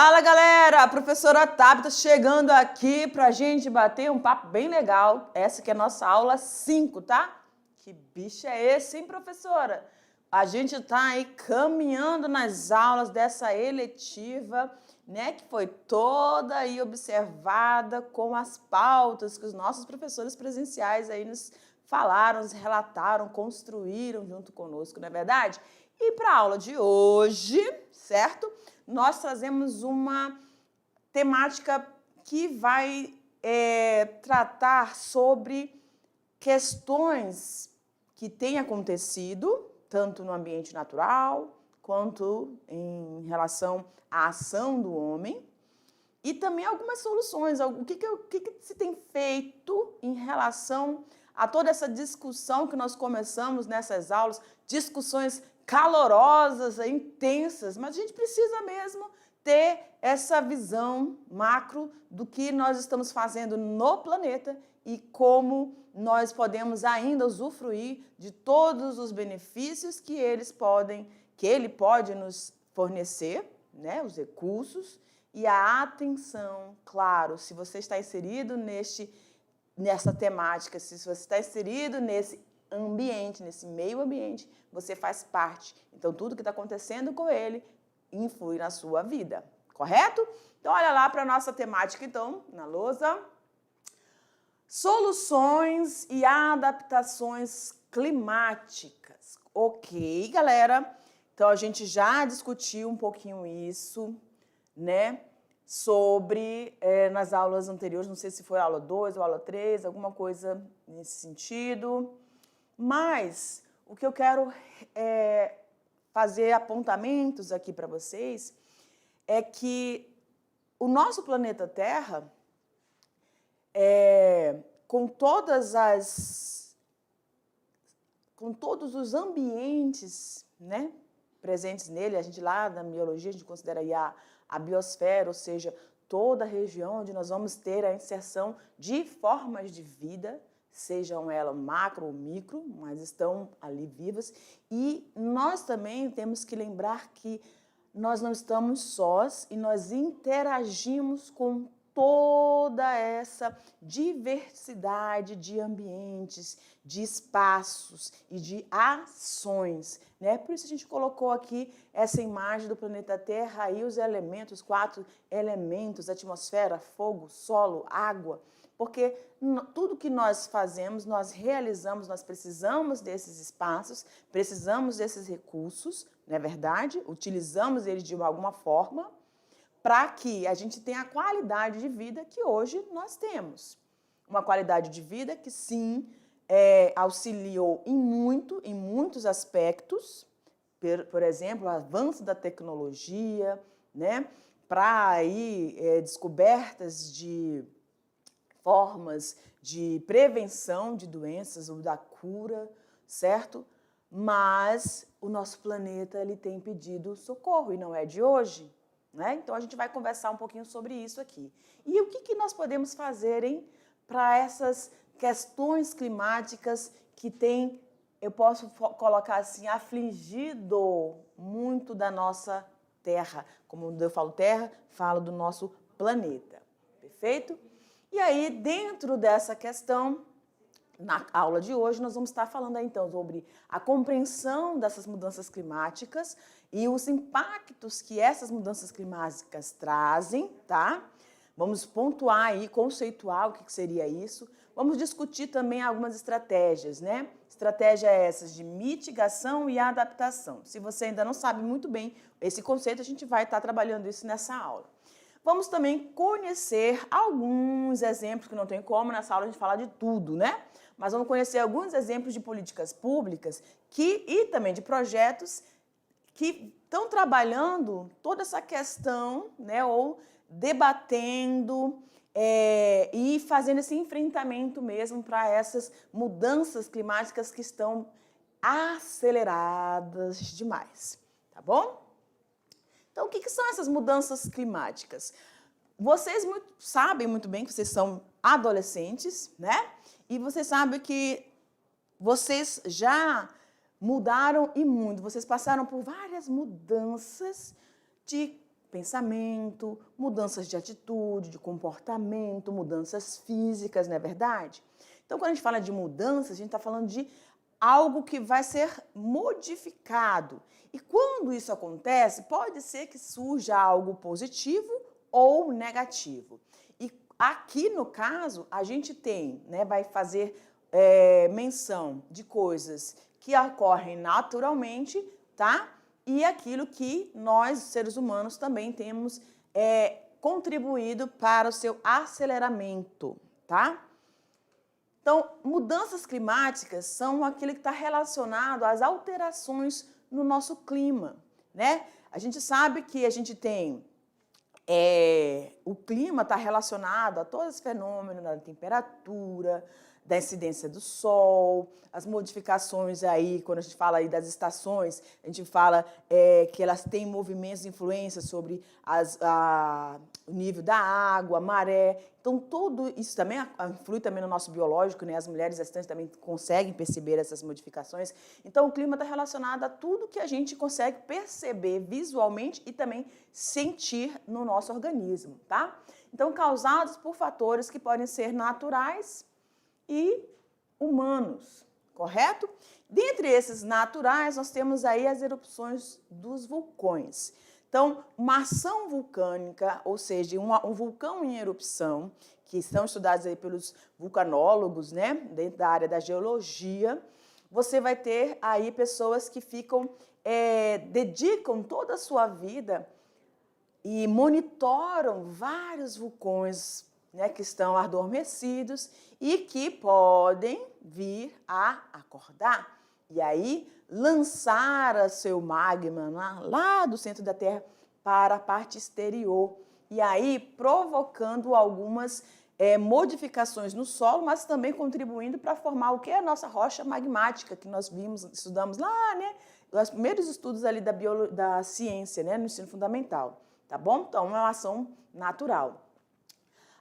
Fala, galera! A professora Tabita chegando aqui pra gente bater um papo bem legal. Essa que é a nossa aula 5, tá? Que bicho é esse, hein, professora? A gente tá aí caminhando nas aulas dessa eletiva, né, que foi toda aí observada com as pautas que os nossos professores presenciais aí nos falaram, nos relataram, construíram junto conosco, não é verdade? E para a aula de hoje, certo? Nós trazemos uma temática que vai tratar sobre questões que têm acontecido, tanto no ambiente natural, quanto em relação à ação do homem, e também algumas soluções, o que se tem feito em relação a toda essa discussão que nós começamos nessas aulas, discussões calorosas, intensas, mas a gente precisa mesmo ter essa visão macro do que nós estamos fazendo no planeta e como nós podemos ainda usufruir de todos os benefícios que ele pode nos fornecer, né, os recursos e a atenção, claro, se você está inserido nessa temática, se você está inserido nesse ambiente, nesse meio ambiente, você faz parte. Então, tudo que está acontecendo com ele influi na sua vida, correto? Então, olha lá para a nossa temática, então, na lousa. Soluções e adaptações climáticas. Ok, galera? Então, a gente já discutiu um pouquinho isso, né? Sobre, nas aulas anteriores, não sei se foi a aula 2 ou a aula 3, alguma coisa nesse sentido. Mas o que eu quero fazer apontamentos aqui para vocês é que o nosso planeta Terra, com todos os ambientes, né, presentes nele, a gente lá na biologia, a gente considera aí a biosfera, ou seja, toda a região onde nós vamos ter a inserção de formas de vida, sejam elas macro ou micro, mas estão ali vivas. E nós também temos que lembrar que nós não estamos sós e nós interagimos com toda essa diversidade de ambientes, de espaços e de ações, né? Por isso a gente colocou aqui essa imagem do planeta Terra e os elementos, 4 elementos, atmosfera, fogo, solo, água, porque tudo que nós fazemos, nós realizamos, nós precisamos desses espaços, precisamos desses recursos, não é verdade? Utilizamos eles de alguma forma, para que a gente tenha a qualidade de vida que hoje nós temos. Uma qualidade de vida que, sim, auxiliou em muitos aspectos, por exemplo, o avanço da tecnologia, né, para aí descobertas de formas de prevenção de doenças ou da cura, certo? Mas o nosso planeta ele tem pedido socorro e não é de hoje. Né? Então, a gente vai conversar um pouquinho sobre isso aqui. E o que nós podemos fazer para essas questões climáticas que têm, eu posso colocar assim, afligido muito da nossa Terra. Como eu falo Terra, falo do nosso planeta. Perfeito? E aí, dentro dessa questão, na aula de hoje, nós vamos estar falando aí, então, sobre a compreensão dessas mudanças climáticas e os impactos que essas mudanças climáticas trazem, tá? Vamos pontuar aí, conceituar o que seria isso. Vamos discutir também algumas estratégias, né? Estratégias essas de mitigação e adaptação. Se você ainda não sabe muito bem esse conceito, a gente vai estar trabalhando isso nessa aula. Vamos também conhecer alguns exemplos, que não tem como nessa aula a gente falar de tudo, né? Mas vamos conhecer alguns exemplos de políticas públicas e também de projetos que estão trabalhando toda essa questão, né, ou debatendo e fazendo esse enfrentamento mesmo para essas mudanças climáticas que estão aceleradas demais, tá bom? Então, o que são essas mudanças climáticas? Vocês sabem muito bem que vocês são adolescentes, né? E vocês sabem que vocês já mudaram e muito. Vocês passaram por várias mudanças de pensamento, mudanças de atitude, de comportamento, mudanças físicas, não é verdade? Então, quando a gente fala de mudanças, a gente está falando de algo que vai ser modificado. E quando isso acontece, pode ser que surja algo positivo ou negativo. E aqui, no caso, a gente tem, né, vai fazer menção de coisas que ocorrem naturalmente, tá? E aquilo que nós, seres humanos, também temos contribuído para o seu aceleramento, tá? Então, mudanças climáticas são aquilo que está relacionado às alterações no nosso clima, né? A gente sabe que a gente tem o clima está relacionado a todos os fenômenos da temperatura, da incidência do sol, as modificações aí, quando a gente fala aí das estações, a gente fala que elas têm movimentos e influências sobre o nível da água, a maré. Então, tudo isso também influi também no nosso biológico, né? As mulheres gestantes também conseguem perceber essas modificações. Então, o clima está relacionado a tudo que a gente consegue perceber visualmente e também sentir no nosso organismo, tá? Então, causados por fatores que podem ser naturais e humanos, correto? Dentre esses naturais, nós temos aí as erupções dos vulcões. Então, uma ação vulcânica, ou seja, um vulcão em erupção, que são estudados aí pelos vulcanólogos, né, dentro da área da geologia, você vai ter aí pessoas que dedicam toda a sua vida e monitoram vários vulcões, né, que estão adormecidos e que podem vir a acordar. E aí, lançar seu magma lá do centro da Terra para a parte exterior. E aí, provocando algumas modificações no solo, mas também contribuindo para formar o que é a nossa rocha magmática, que nós estudamos lá, né? Os primeiros estudos ali da ciência, né, no ensino fundamental. Tá bom? Então, é uma ação natural.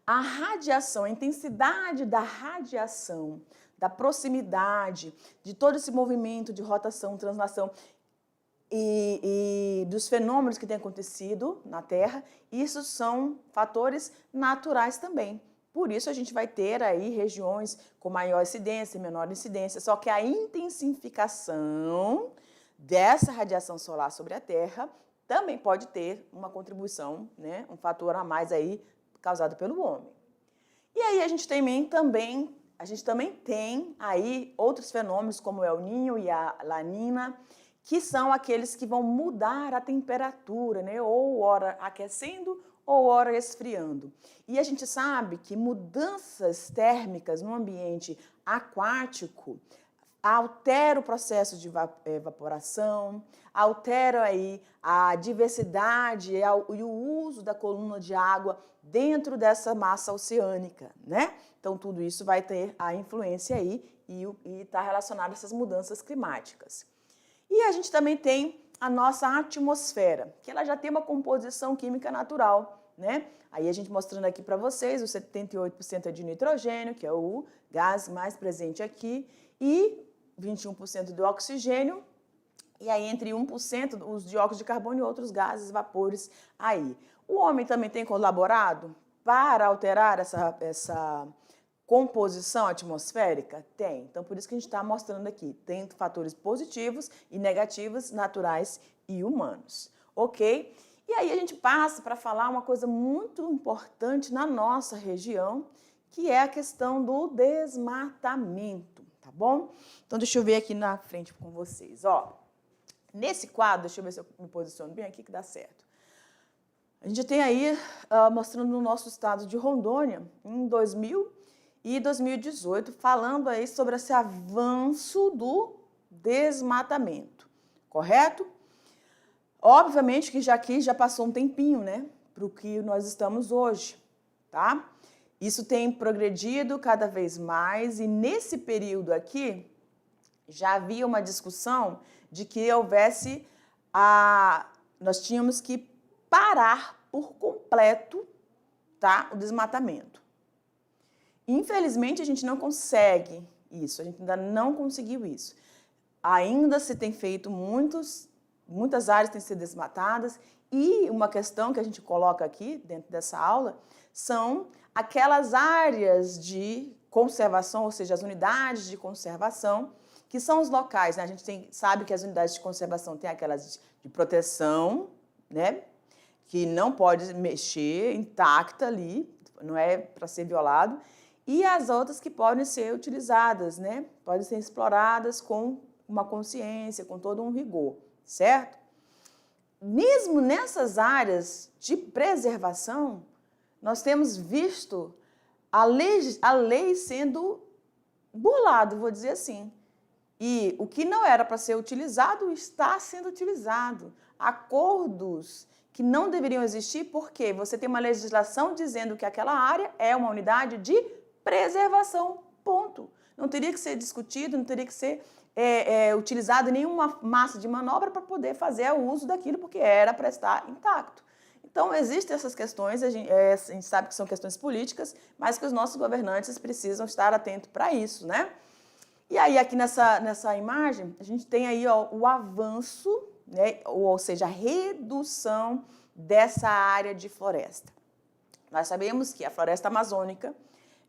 A radiação, a intensidade da radiação, da proximidade, de todo esse movimento de rotação, translação e dos fenômenos que têm acontecido na Terra, isso são fatores naturais também. Por isso a gente vai ter aí regiões com maior incidência e menor incidência, só que a intensificação dessa radiação solar sobre a Terra também pode ter uma contribuição, né, um fator a mais aí causado pelo homem. E aí a gente também tem aí outros fenômenos como o El Niño e a La Nina, que são aqueles que vão mudar a temperatura, né, ou ora aquecendo ou ora esfriando. E a gente sabe que mudanças térmicas no ambiente aquático altera o processo de evaporação, altera aí a diversidade e o uso da coluna de água dentro dessa massa oceânica, né? Então, tudo isso vai ter a influência aí e está relacionado a essas mudanças climáticas. E a gente também tem a nossa atmosfera, que ela já tem uma composição química natural, né? Aí a gente mostrando aqui para vocês, o 78% é de nitrogênio, que é o gás mais presente aqui, e 21% do oxigênio, e aí entre 1% os dióxidos de carbono e outros gases, vapores aí. O homem também tem colaborado para alterar essa composição atmosférica? Tem. Então, por isso que a gente está mostrando aqui. Tem fatores positivos e negativos, naturais e humanos. Ok? E aí a gente passa para falar uma coisa muito importante na nossa região, que é a questão do desmatamento, tá bom? Então, deixa eu ver aqui na frente com vocês, ó. Nesse quadro, deixa eu ver se eu me posiciono bem aqui que dá certo. A gente tem aí, mostrando no nosso estado de Rondônia, em 2000 e 2018, falando aí sobre esse avanço do desmatamento, correto? Obviamente que aqui já passou um tempinho, né, para o que nós estamos hoje, tá? Isso tem progredido cada vez mais e nesse período aqui já havia uma discussão de que houvesse nós tínhamos que parar por completo, tá, o desmatamento. Infelizmente, a gente não consegue isso, a gente ainda não conseguiu isso. Ainda se tem feito muitas áreas têm sido desmatadas E uma questão que a gente coloca aqui dentro dessa aula são aquelas áreas de conservação, ou seja, as unidades de conservação, que são os locais, né? A gente sabe que as unidades de conservação têm aquelas de proteção, né? Que não pode mexer, intacta ali, não é para ser violado, e as outras que podem ser utilizadas, né? Podem ser exploradas com uma consciência, com todo um rigor, certo? Mesmo nessas áreas de preservação, nós temos visto a lei sendo burlada, vou dizer assim. E o que não era para ser utilizado está sendo utilizado. Acordos que não deveriam existir porque você tem uma legislação dizendo que aquela área é uma unidade de preservação, ponto. Não teria que ser discutido, não teria que ser utilizado nenhuma massa de manobra para poder fazer o uso daquilo, porque era para estar intacto. Então, existem essas questões, a gente sabe que são questões políticas, mas que os nossos governantes precisam estar atentos para isso, né? E aí, aqui nessa imagem, a gente tem aí ó, o avanço, né? Ou seja, a redução dessa área de floresta. Nós sabemos que a floresta amazônica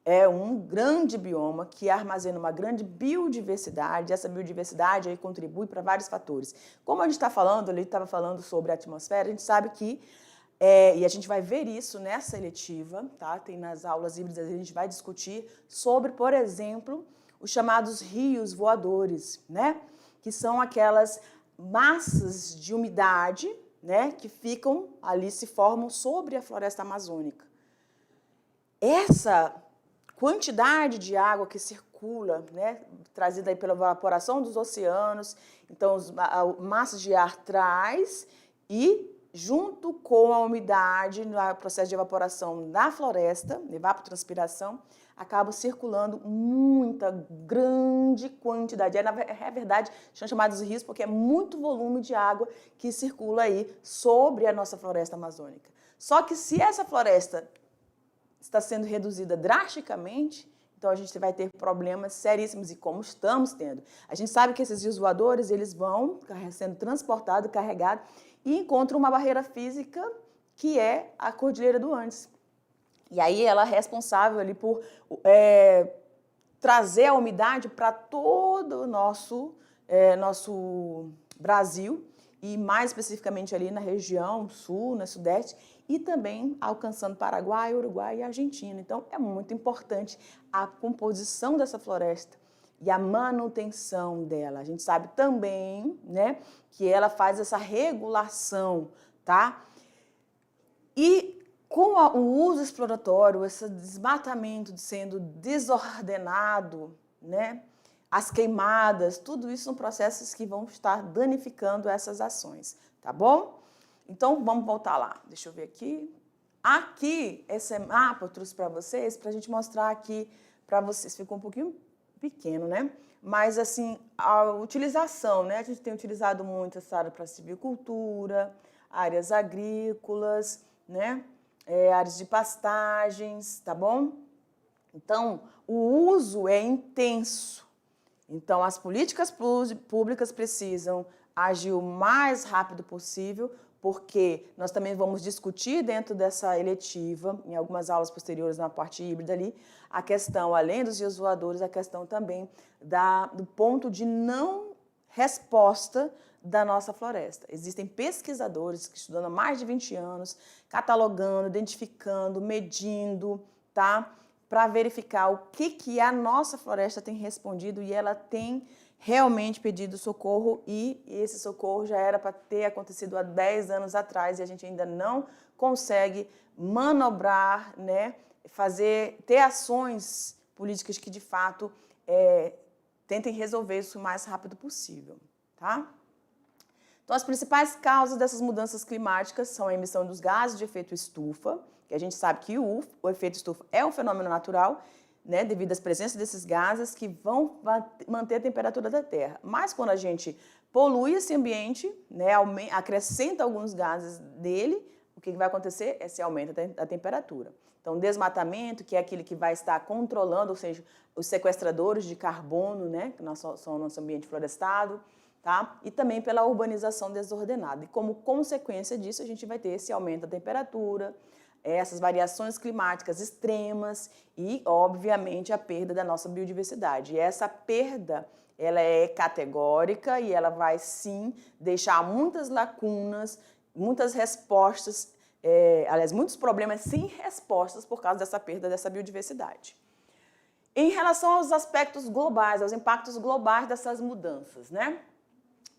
é um grande bioma que armazena uma grande biodiversidade. Essa biodiversidade aí contribui para vários fatores. Como a gente está falando, ele estava falando sobre a atmosfera, a gente sabe que, e a gente vai ver isso nessa eletiva, tá? Tem nas aulas híbridas, a gente vai discutir sobre, por exemplo, os chamados rios voadores, né? Que são aquelas massas de umidade, né? Que ficam ali, se formam sobre a floresta amazônica. Essa quantidade de água que circula, né, trazida aí pela evaporação dos oceanos, então massas de ar traz e junto com a umidade no processo de evaporação da floresta, evapotranspiração, acaba circulando muita grande quantidade. É verdade, são chamados rios porque é muito volume de água que circula aí sobre a nossa floresta amazônica. Só que se essa floresta está sendo reduzida drasticamente, então a gente vai ter problemas seríssimos, e como estamos tendo. A gente sabe que esses rios voadores, eles vão sendo transportados, carregados, e encontram uma barreira física que é a Cordilheira do Andes. E aí ela é responsável ali por trazer a umidade para todo o nosso Brasil, e mais especificamente ali na região sul, na sudeste, e também alcançando Paraguai, Uruguai e Argentina. Então, é muito importante a composição dessa floresta e a manutenção dela. A gente sabe também, né, que ela faz essa regulação, tá? E com o uso exploratório, esse desmatamento sendo desordenado, né, as queimadas, tudo isso são processos que vão estar danificando essas ações, tá bom? Então, vamos voltar lá. Deixa eu ver aqui. Aqui, esse mapa eu trouxe para vocês, para a gente mostrar aqui para vocês. Ficou um pouquinho pequeno, né? Mas, assim, a utilização, né? A gente tem utilizado muito essa área para silvicultura, áreas agrícolas, né? Áreas de pastagens, tá bom? Então, o uso é intenso. Então, as políticas públicas precisam agir o mais rápido possível, porque nós também vamos discutir dentro dessa eletiva, em algumas aulas posteriores na parte híbrida ali, a questão, além dos rios voadores, a questão também do ponto de não resposta da nossa floresta. Existem pesquisadores que estudam há mais de 20 anos, catalogando, identificando, medindo, tá? Para verificar o que a nossa floresta tem respondido, e ela tem realmente pedido socorro, e esse socorro já era para ter acontecido há 10 anos atrás, e a gente ainda não consegue manobrar, né, ter ações políticas que de fato tentem resolver isso o mais rápido possível, tá? Então, as principais causas dessas mudanças climáticas são a emissão dos gases de efeito estufa, que a gente sabe que o efeito estufa é um fenômeno natural, né, devido às presenças desses gases que vão manter a temperatura da Terra. Mas quando a gente polui esse ambiente, né, acrescenta alguns gases dele, o que vai acontecer é se aumenta a temperatura. Então, desmatamento, que é aquele que vai estar controlando, ou seja, os sequestradores de carbono, né, que são o nosso ambiente florestado, tá? E também pela urbanização desordenada. E como consequência disso, a gente vai ter esse aumento da temperatura, essas variações climáticas extremas e, obviamente, a perda da nossa biodiversidade. E essa perda, ela é categórica e ela vai, sim, deixar muitas lacunas, muitas respostas, aliás, muitos problemas sem respostas por causa dessa perda dessa biodiversidade. Em relação aos aspectos globais, aos impactos globais dessas mudanças, né?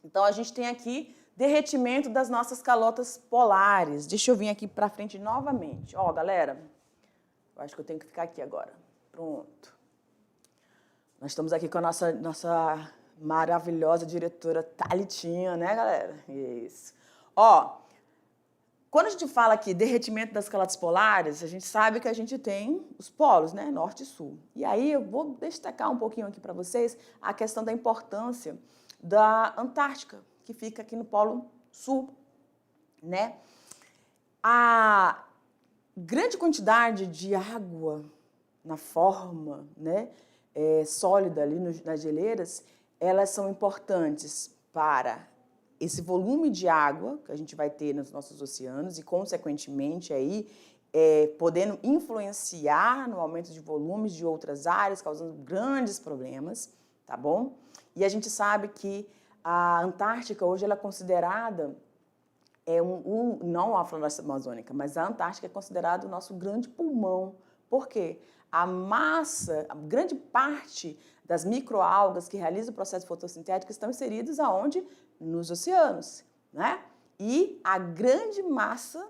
Então, a gente tem aqui derretimento das nossas calotas polares. Deixa eu vir aqui para frente novamente. Ó, galera, eu acho que eu tenho que ficar aqui agora. Pronto. Nós estamos aqui com a nossa maravilhosa diretora Thalitinha, né, galera? Isso. Ó, quando a gente fala aqui derretimento das calotas polares, a gente sabe que a gente tem os polos, né, norte e sul. E aí eu vou destacar um pouquinho aqui para vocês a questão da importância da Antártica, que fica aqui no Polo Sul, né? A grande quantidade de água na forma, né, sólida ali nas geleiras, elas são importantes para esse volume de água que a gente vai ter nos nossos oceanos e, consequentemente, aí, podendo influenciar no aumento de volumes de outras áreas, causando grandes problemas, tá bom? E a gente sabe que a Antártica hoje ela é considerada, não a floresta amazônica, mas a Antártica é considerada o nosso grande pulmão. Por quê? A grande parte das microalgas que realizam o processo fotossintético estão inseridas aonde? Nos oceanos, né? E a grande massa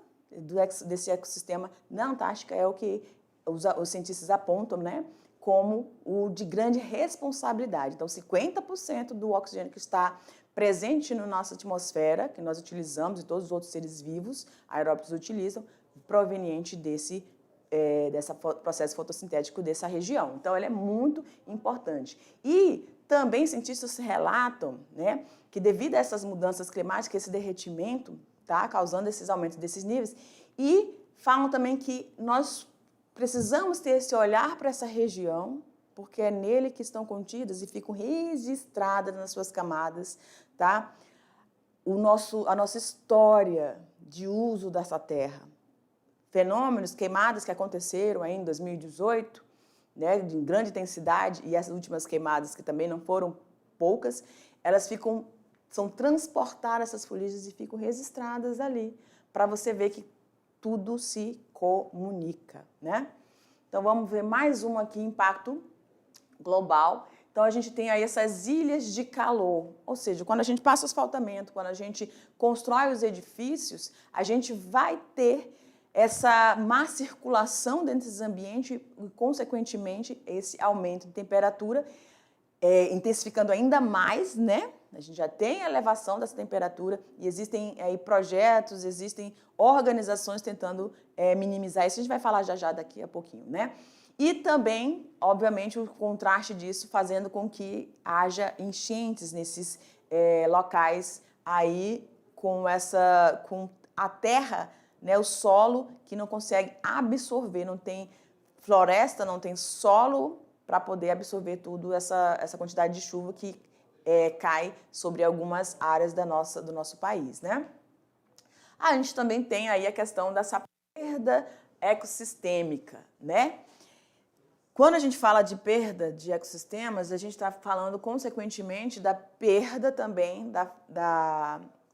desse ecossistema na Antártica é o que os cientistas apontam, né, como o de grande responsabilidade. Então, 50% do oxigênio que está presente na nossa atmosfera, que nós utilizamos e todos os outros seres vivos aeróbicos utilizam, proveniente desse processo fotossintético dessa região. Então, ela é muito importante. E também cientistas relatam, né, que devido a essas mudanças climáticas, esse derretimento está causando esses aumentos desses níveis, e falam também que nós precisamos ter esse olhar para essa região, porque é nele que estão contidas e ficam registradas nas suas camadas, tá? A nossa história de uso dessa terra. Fenômenos, queimadas que aconteceram aí em 2018, né, de grande intensidade, e essas últimas queimadas, que também não foram poucas, elas são transportadas, essas fuligens, e ficam registradas ali, para você ver que tudo se comunica, né? Então, vamos ver mais um aqui, impacto global. Então, a gente tem aí essas ilhas de calor, ou seja, quando a gente passa o asfaltamento, quando a gente constrói os edifícios, a gente vai ter essa má circulação dentro desses ambientes e, consequentemente, esse aumento de temperatura, intensificando ainda mais, né? A gente já tem a elevação dessa temperatura e existem aí projetos, existem organizações tentando minimizar isso. A gente vai falar já daqui a pouquinho, né? E também, obviamente, o contraste disso fazendo com que haja enchentes nesses locais aí com a terra, né, o solo que não consegue absorver, não tem floresta, não tem solo para poder absorver tudo essa quantidade de chuva que cai sobre algumas áreas do nosso país, né? A gente também tem aí a questão dessa perda ecossistêmica, né? Quando a gente fala de perda de ecossistemas, a gente está falando, consequentemente, da perda também,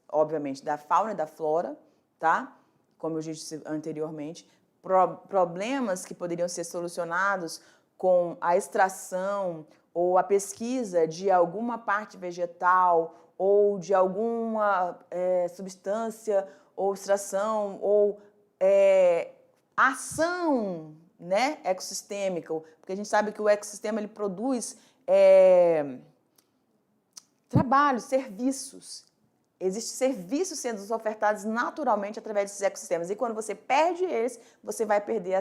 obviamente, da fauna e da flora, tá? Como eu disse anteriormente, problemas que poderiam ser solucionados com a extração ou a pesquisa de alguma parte vegetal ou de alguma substância ou extração ou ação, né, ecossistêmica, porque a gente sabe que o ecossistema ele produz trabalhos, serviços. Existem serviços sendo ofertados naturalmente através desses ecossistemas. E quando você perde eles, você vai perder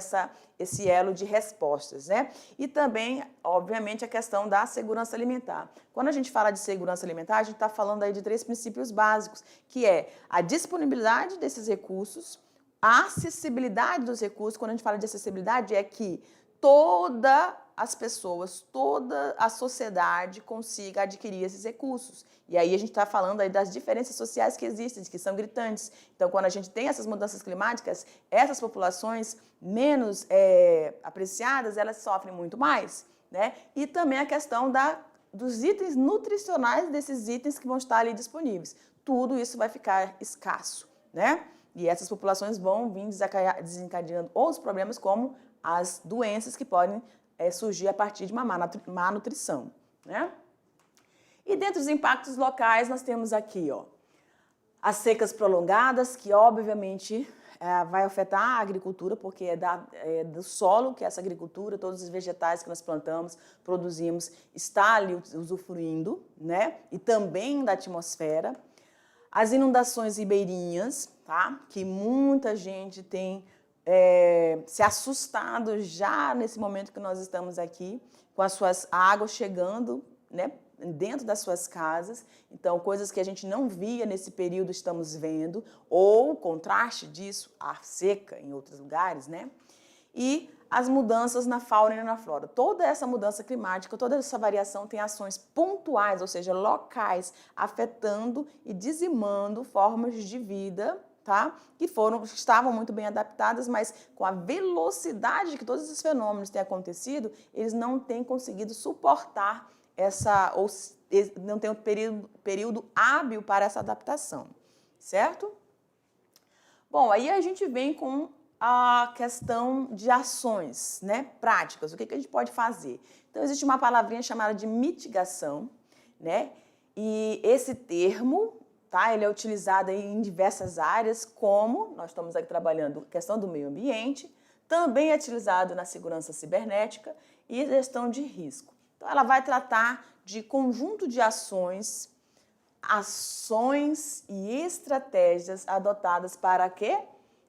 esse elo de respostas, né? E também, obviamente, a questão da segurança alimentar. Quando a gente fala de segurança alimentar, a gente está falando aí de 3 princípios básicos, que é a disponibilidade desses recursos, a acessibilidade dos recursos. Quando a gente fala de acessibilidade, é que todas as pessoas, toda a sociedade consiga adquirir esses recursos. E aí a gente está falando aí das diferenças sociais que existem, que são gritantes. Então, quando a gente tem essas mudanças climáticas, essas populações menos apreciadas, elas sofrem muito mais, né? E também a questão dos itens nutricionais desses itens que vão estar ali disponíveis. Tudo isso vai ficar escasso, né? E essas populações vão vir desencadeando outros problemas, como as doenças que podem surgir a partir de uma má nutrição, né? E dentro dos impactos locais, nós temos aqui, ó, as secas prolongadas, que obviamente vai afetar a agricultura, porque é do solo que essa agricultura, todos os vegetais que nós plantamos, produzimos, está ali usufruindo, né? E também da atmosfera. As inundações ribeirinhas, tá? Que muita gente tem se assustado já nesse momento que nós estamos aqui, com as suas águas chegando, né, dentro das suas casas. Então, coisas que a gente não via nesse período estamos vendo, ou o contraste disso, a seca em outros lugares, né? E as mudanças na fauna e na flora. Toda essa mudança climática, toda essa variação tem ações pontuais, ou seja, locais, afetando e dizimando formas de vida, tá? Que estavam muito bem adaptadas, mas com a velocidade que todos esses fenômenos têm acontecido, eles não têm conseguido suportar ou não tem um período hábil para essa adaptação, certo? Bom, aí a gente vem com a questão de ações, né, práticas. O que a gente pode fazer? Então, existe uma palavrinha chamada de mitigação, né? E esse termo, tá, ele é utilizado em diversas áreas, como nós estamos aqui trabalhando a questão do meio ambiente, também é utilizado na segurança cibernética e gestão de risco. Então, ela vai tratar de conjunto de ações e estratégias adotadas para quê?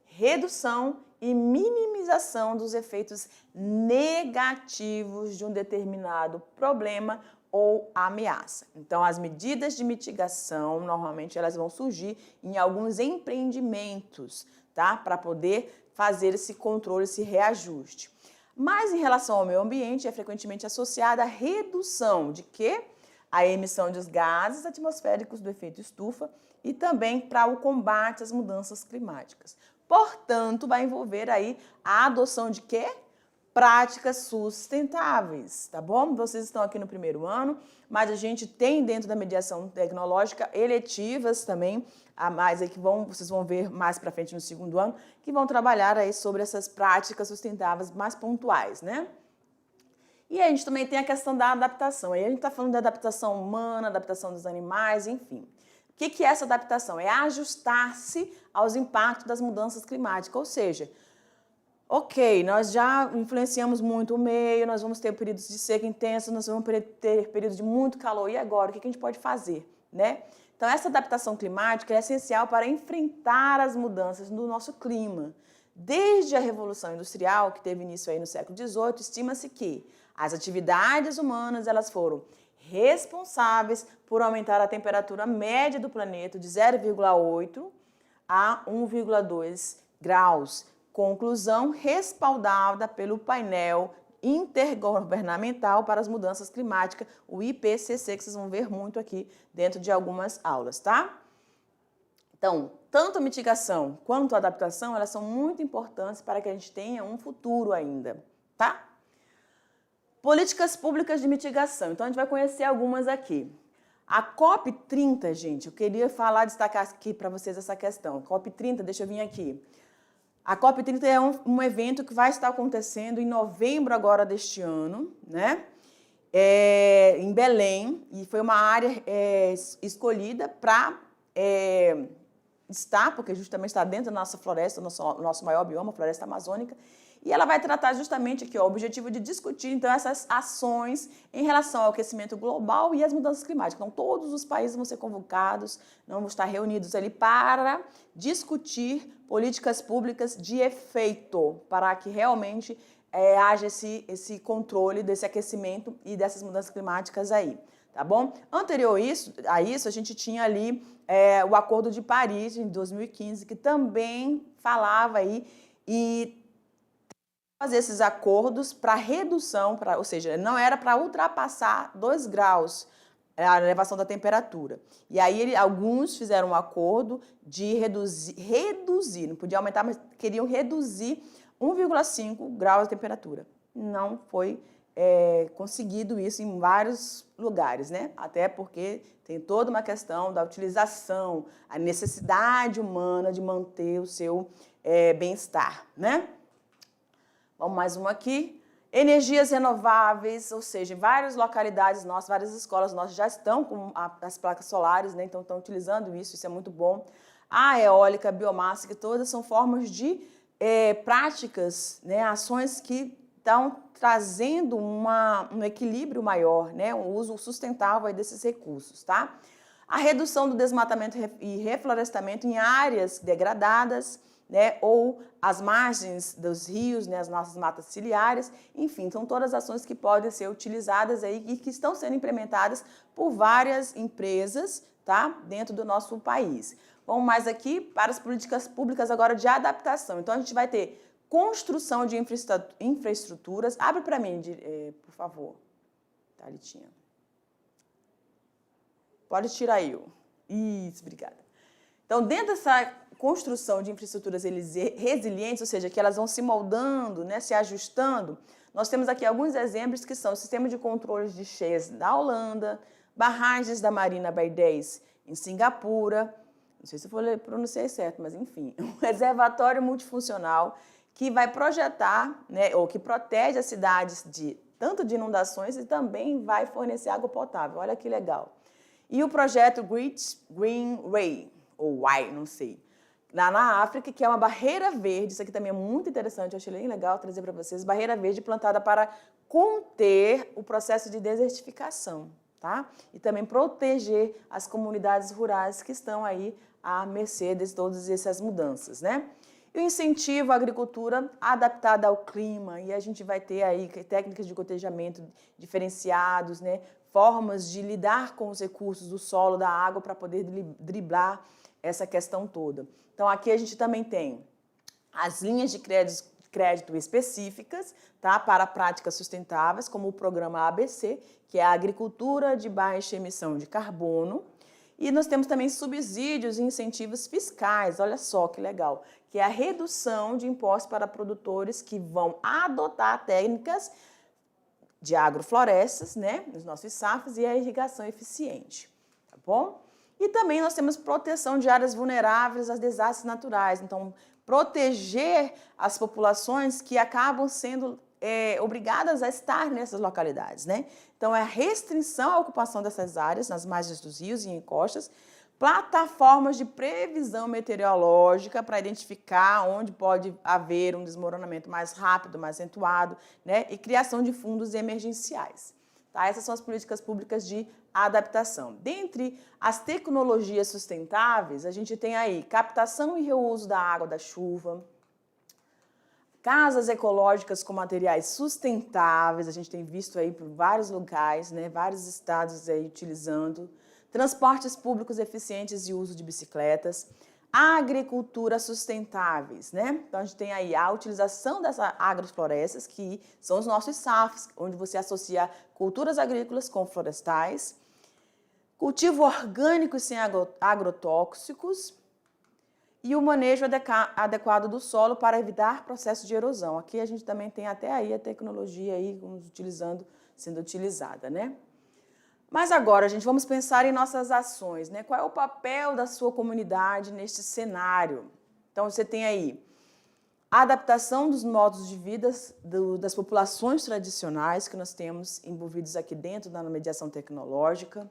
Redução e minimização dos efeitos negativos de um determinado problema ou ameaça. Então, as medidas de mitigação, normalmente, elas vão surgir em alguns empreendimentos, tá? Para poder fazer esse controle, esse reajuste. Mas, em relação ao meio ambiente, é frequentemente associada a redução de quê? A emissão de gases atmosféricos do efeito estufa e também para o combate às mudanças climáticas. Portanto, vai envolver aí a adoção de quê? Práticas sustentáveis, tá bom? Vocês estão aqui no primeiro ano, mas a gente tem dentro da mediação tecnológica eletivas também, mais aí que vocês vão ver mais para frente no segundo ano, que vão trabalhar aí sobre essas práticas sustentáveis mais pontuais, né? E a gente também tem a questão da adaptação. Aí a gente está falando da adaptação humana, adaptação dos animais, enfim. O que é essa adaptação? É ajustar-se aos impactos das mudanças climáticas, ou seja, ok, nós já influenciamos muito o meio, nós vamos ter períodos de seca intensa, nós vamos ter períodos de muito calor, e agora? O que a gente pode fazer, né? Então, essa adaptação climática é essencial para enfrentar as mudanças no nosso clima. Desde a Revolução Industrial, que teve início aí no século XVIII, estima-se que as atividades humanas elas foram responsáveis por aumentar a temperatura média do planeta de 0,8 a 1,2 graus. Conclusão respaldada pelo painel intergovernamental para as mudanças climáticas, o IPCC, que vocês vão ver muito aqui dentro de algumas aulas, tá? Então, tanto a mitigação quanto a adaptação, elas são muito importantes para que a gente tenha um futuro ainda, tá? Políticas públicas de mitigação. Então, a gente vai conhecer algumas aqui. A COP30, gente, eu queria destacar aqui para vocês essa questão. COP30, deixa eu vir aqui. A COP30 é um evento que vai estar acontecendo em novembro agora deste ano, né? Em Belém, e foi uma área escolhida para estar, porque justamente está dentro da nossa floresta, nosso maior bioma, a floresta amazônica, e ela vai tratar justamente aqui, ó, o objetivo de discutir, então, essas ações em relação ao aquecimento global e às mudanças climáticas. Então, todos os países vão ser convocados, vão estar reunidos ali para discutir políticas públicas de efeito, para que realmente haja esse controle desse aquecimento e dessas mudanças climáticas aí, tá bom? Anterior a isso, a gente tinha ali o Acordo de Paris, em 2015, que também falava aí e fazer esses acordos para redução, ou seja, não era para ultrapassar 2 graus a elevação da temperatura. E aí alguns fizeram um acordo de reduzir, não podia aumentar, mas queriam reduzir 1,5 graus a temperatura. Não foi conseguido isso em vários lugares, né? Até porque tem toda uma questão da utilização, a necessidade humana de manter o seu bem-estar, né? Vamos mais uma aqui. Energias renováveis, ou seja, em várias localidades nossas, várias escolas nossas já estão com as placas solares, né? Então estão utilizando isso é muito bom. A eólica, a biomassa, que todas são formas de práticas, né? Ações que estão trazendo um equilíbrio maior, né? Um uso sustentável desses recursos, tá? A redução do desmatamento e reflorestamento em áreas degradadas, né, ou as margens dos rios, né, as nossas matas ciliares, enfim, são todas ações que podem ser utilizadas aí e que estão sendo implementadas por várias empresas, tá, dentro do nosso país. Vamos mais aqui para as políticas públicas agora de adaptação. Então, a gente vai ter construção de infraestruturas. Abre para mim, por favor, Thalitinha. Pode tirar aí. Isso, obrigada. Então, dentro dessa construção de infraestruturas resilientes, ou seja, que elas vão se moldando, né, se ajustando, nós temos aqui alguns exemplos que são o sistema de controle de cheias da Holanda, barragens da Marina Bay 10 em Singapura, não sei se eu pronunciei certo, mas enfim, um reservatório multifuncional que vai projetar, né, ou que protege as cidades tanto de inundações e também vai fornecer água potável. Olha que legal. E o projeto Green Way, ou Y, não sei, lá na África, que é uma barreira verde, isso aqui também é muito interessante, eu achei bem legal trazer para vocês, barreira verde plantada para conter o processo de desertificação, tá? E também proteger as comunidades rurais que estão aí à mercê de todas essas mudanças, né? E o incentivo à agricultura adaptada ao clima, e a gente vai ter aí técnicas de cotejamento diferenciados, né? Formas de lidar com os recursos do solo, da água, para poder driblar essa questão toda. Então, aqui a gente também tem as linhas de crédito específicas, tá, para práticas sustentáveis, como o programa ABC, que é a agricultura de baixa emissão de carbono. E nós temos também subsídios e incentivos fiscais, olha só que legal, que é a redução de impostos para produtores que vão adotar técnicas de agroflorestas, né, nos nossos SAFs, e a irrigação eficiente, tá bom? E também nós temos proteção de áreas vulneráveis a desastres naturais. Então, proteger as populações que acabam sendo obrigadas a estar nessas localidades, né? Então, é a restrição à ocupação dessas áreas nas margens dos rios e encostas, plataformas de previsão meteorológica para identificar onde pode haver um desmoronamento mais rápido, mais acentuado, né? E criação de fundos emergenciais. Tá? Essas são as políticas públicas de adaptação. Dentre as tecnologias sustentáveis, a gente tem aí captação e reuso da água da chuva, casas ecológicas com materiais sustentáveis, a gente tem visto aí por vários locais, né, vários estados aí utilizando, transportes públicos eficientes e uso de bicicletas, agricultura sustentáveis, né? Então, a gente tem aí a utilização dessas agroflorestas, que são os nossos SAFs, onde você associa culturas agrícolas com florestais, cultivo orgânico sem agrotóxicos e o manejo adequado do solo para evitar processo de erosão. Aqui a gente também tem até aí a tecnologia aí sendo utilizada, né? Mas agora, gente, vamos pensar em nossas ações, né? Qual é o papel da sua comunidade neste cenário? Então, você tem aí a adaptação dos modos de vida das populações tradicionais que nós temos envolvidos aqui dentro da mediação tecnológica,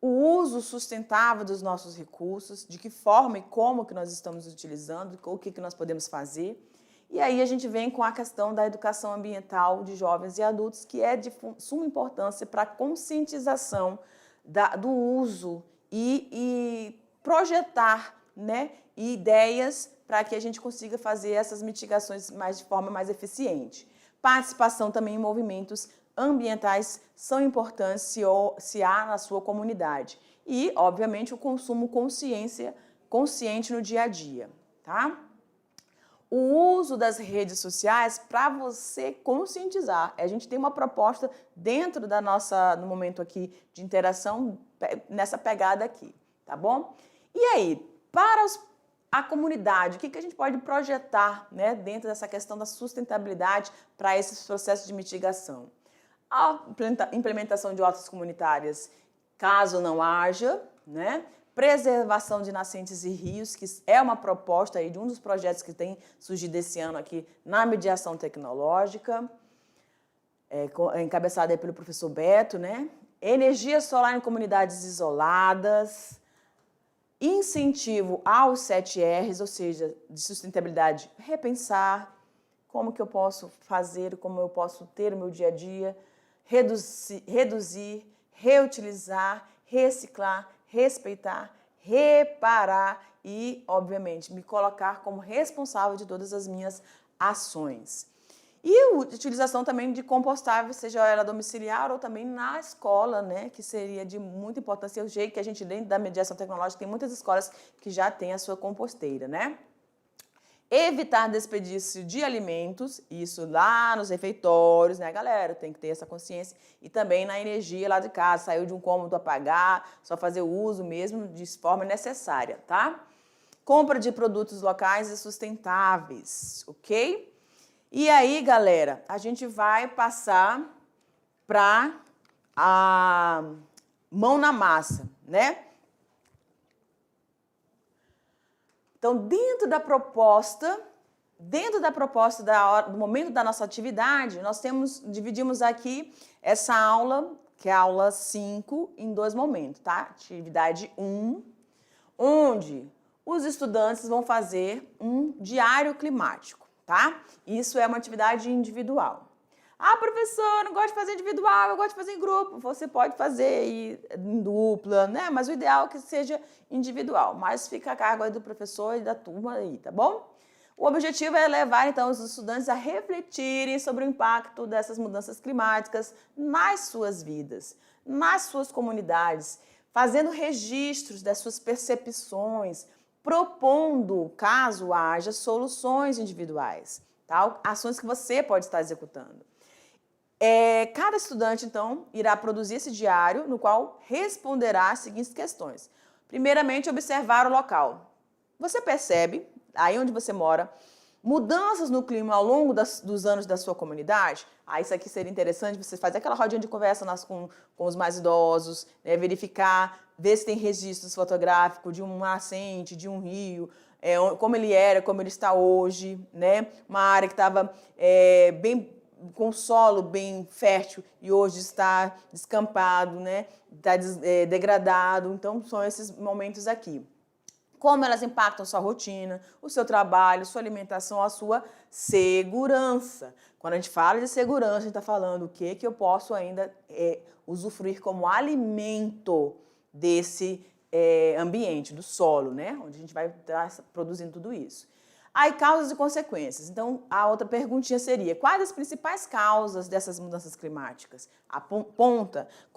o uso sustentável dos nossos recursos, de que forma e como que nós estamos utilizando, o que nós podemos fazer. E aí a gente vem com a questão da educação ambiental de jovens e adultos, que é de suma importância para a conscientização do uso e projetar, né, ideias para que a gente consiga fazer essas mitigações de forma mais eficiente. Participação também em movimentos ambientais são importantes se há na sua comunidade. E, obviamente, o consumo consciente no dia a dia, tá? o uso das redes sociais para você conscientizar. A gente tem uma proposta dentro da no momento aqui de interação, nessa pegada aqui, tá bom? E aí, para a comunidade, o que a gente pode projetar, né, dentro dessa questão da sustentabilidade para esses processos de mitigação? A implementação de hortas comunitárias, caso não haja, né? Preservação de nascentes e rios, que é uma proposta aí de um dos projetos que tem surgido esse ano aqui na mediação tecnológica, encabeçada aí pelo professor Beto, né? Energia solar em comunidades isoladas, incentivo aos 7Rs, ou seja, de sustentabilidade, repensar como que eu posso fazer, como eu posso ter o meu dia a dia, reduzir, reutilizar, reciclar, respeitar, reparar e, obviamente, me colocar como responsável de todas as minhas ações. E a utilização também de compostáveis, seja ela domiciliar ou também na escola, né, que seria de muita importância. Eu sei que a gente, dentro da mediação tecnológica, tem muitas escolas que já têm a sua composteira, né? Evitar desperdício de alimentos, isso lá nos refeitórios, né, galera? Tem que ter essa consciência. E também na energia lá de casa, saiu de um cômodo, apagar, só fazer o uso mesmo de forma necessária, tá? Compra de produtos locais e sustentáveis, ok? E aí, galera, a gente vai passar para a mão na massa, né? Então, dentro da proposta do momento da nossa atividade, nós dividimos aqui essa aula, que é a aula 5, em 2 momentos, tá? Atividade 1, onde os estudantes vão fazer um diário climático, tá? Isso é uma atividade individual. Ah, professor, eu não gosto de fazer individual, eu gosto de fazer em grupo. Você pode fazer em dupla, né? Mas o ideal é que seja individual. Mas fica a cargo aí do professor e da turma aí, tá bom? O objetivo é levar, então, os estudantes a refletirem sobre o impacto dessas mudanças climáticas nas suas vidas, nas suas comunidades, fazendo registros das suas percepções, propondo, caso haja, soluções individuais, tá? Ações que você pode estar executando. Cada estudante, então, irá produzir esse diário, no qual responderá as seguintes questões. Primeiramente, observar o local. Você percebe, aí onde você mora, mudanças no clima ao longo dos anos da sua comunidade? Isso aqui seria interessante, você fazer aquela rodinha de conversa com os mais idosos, né, verificar, ver se tem registros fotográficos de um nascente, de um rio, como ele era, como ele está hoje, né? Uma área que estava bem com solo bem fértil e hoje está descampado, né? Está degradado. Então, são esses momentos aqui. Como elas impactam sua rotina, o seu trabalho, sua alimentação, a sua segurança. Quando a gente fala de segurança, a gente está falando o que eu posso ainda usufruir como alimento desse ambiente, do solo, né? Onde a gente vai estar produzindo tudo isso. Aí, causas e consequências. Então, a outra perguntinha seria, quais as principais causas dessas mudanças climáticas?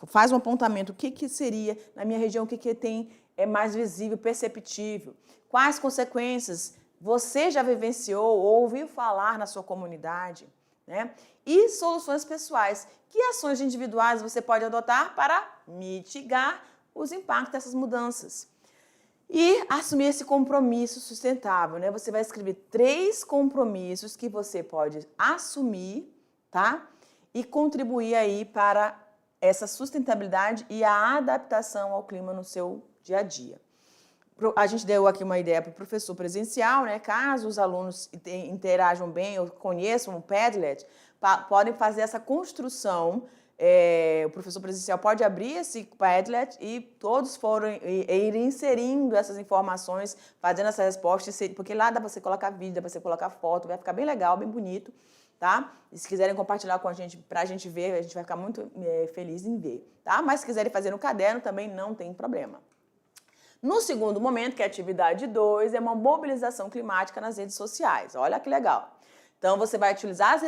Faz um apontamento, o que seria, na minha região, o que tem mais visível, perceptível? Quais consequências você já vivenciou ou ouviu falar na sua comunidade? Né? E soluções pessoais. Que ações individuais você pode adotar para mitigar os impactos dessas mudanças? E assumir esse compromisso sustentável, né? Você vai escrever 3 compromissos que você pode assumir, tá? E contribuir aí para essa sustentabilidade e a adaptação ao clima no seu dia a dia. A gente deu aqui uma ideia para o professor presencial, né? Caso os alunos interajam bem ou conheçam o Padlet, podem fazer essa construção. O professor presencial pode abrir esse Padlet e todos irem inserindo essas informações, fazendo essa resposta, porque lá dá para você colocar vídeo, dá para você colocar foto, vai ficar bem legal, bem bonito, tá? E se quiserem compartilhar com a gente, para a gente ver, a gente vai ficar muito feliz em ver, tá? Mas se quiserem fazer no caderno, também não tem problema. No segundo momento, que é a atividade 2, é uma mobilização climática nas redes sociais. Olha que legal. Então, você vai utilizar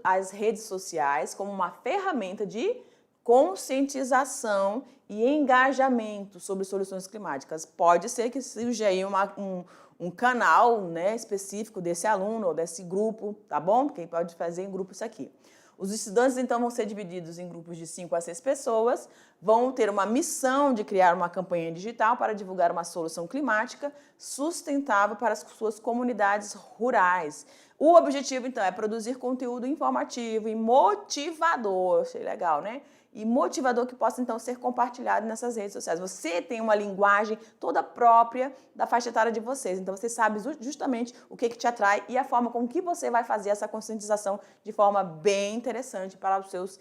as redes sociais como uma ferramenta de conscientização e engajamento sobre soluções climáticas. Pode ser que surja aí um canal, né, específico desse aluno ou desse grupo, tá bom? Quem pode fazer em grupo isso aqui. Os estudantes, então, vão ser divididos em grupos de 5 a 6 pessoas, vão ter uma missão de criar uma campanha digital para divulgar uma solução climática sustentável para as suas comunidades rurais. O objetivo, então, é produzir conteúdo informativo e motivador. Achei legal, né? E motivador que possa, então, ser compartilhado nessas redes sociais. Você tem uma linguagem toda própria da faixa etária de vocês. Então, você sabe justamente o que te atrai e a forma com que você vai fazer essa conscientização de forma bem interessante para os seus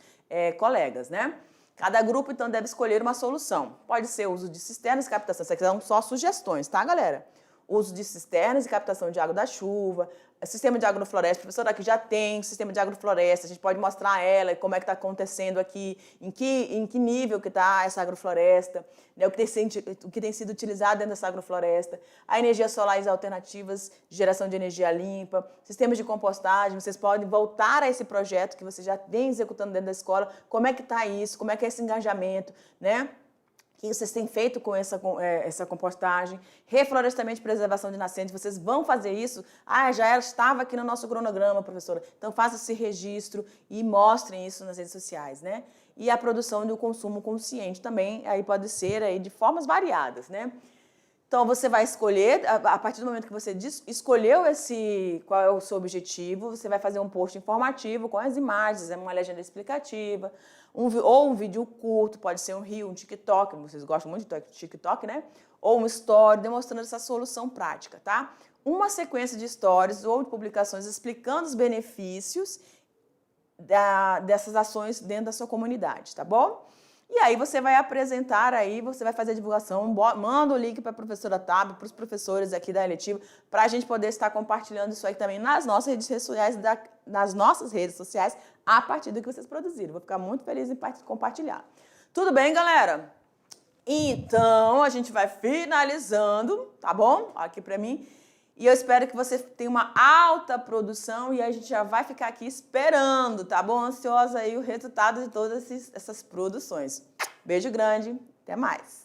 colegas, né? Cada grupo, então, deve escolher uma solução. Pode ser o uso de cisternas e captação. Isso aqui são só sugestões, tá, galera? Uso de cisternas e captação de água da chuva, sistema de agrofloresta. A professora aqui já tem sistema de agrofloresta, a gente pode mostrar a ela como é que está acontecendo aqui, em que nível que está essa agrofloresta, né, o que tem sido utilizado dentro dessa agrofloresta, a energia solar e as alternativas de geração de energia limpa, sistemas de compostagem. Vocês podem voltar a esse projeto que você já vem executando dentro da escola, como é que está isso, como é que é esse engajamento, né? O que vocês têm feito com essa compostagem, reflorestamento e preservação de nascentes, vocês vão fazer isso? Já estava aqui no nosso cronograma, professora. Então, faça esse registro e mostrem isso nas redes sociais, né? E a produção do consumo consciente também, aí pode ser aí de formas variadas, né? Então, você vai escolher, a partir do momento que você escolheu qual é o seu objetivo, você vai fazer um post informativo com as imagens, uma legenda explicativa, ou um vídeo curto, pode ser um Reel, um TikTok, vocês gostam muito de TikTok, né? Ou um story demonstrando essa solução prática, tá? Uma sequência de stories ou de publicações explicando os benefícios dessas ações dentro da sua comunidade, tá bom? E aí você vai apresentar aí, você vai fazer a divulgação, manda o link para a professora Tab, para os professores aqui da eletiva, para a gente poder estar compartilhando isso aí também nas nossas redes sociais, a partir do que vocês produziram. Vou ficar muito feliz em compartilhar. Tudo bem, galera? Então, a gente vai finalizando, tá bom? Aqui para mim. E eu espero que você tenha uma alta produção e a gente já vai ficar aqui esperando, tá bom? Ansiosa aí o resultado de todas essas produções. Beijo grande, até mais!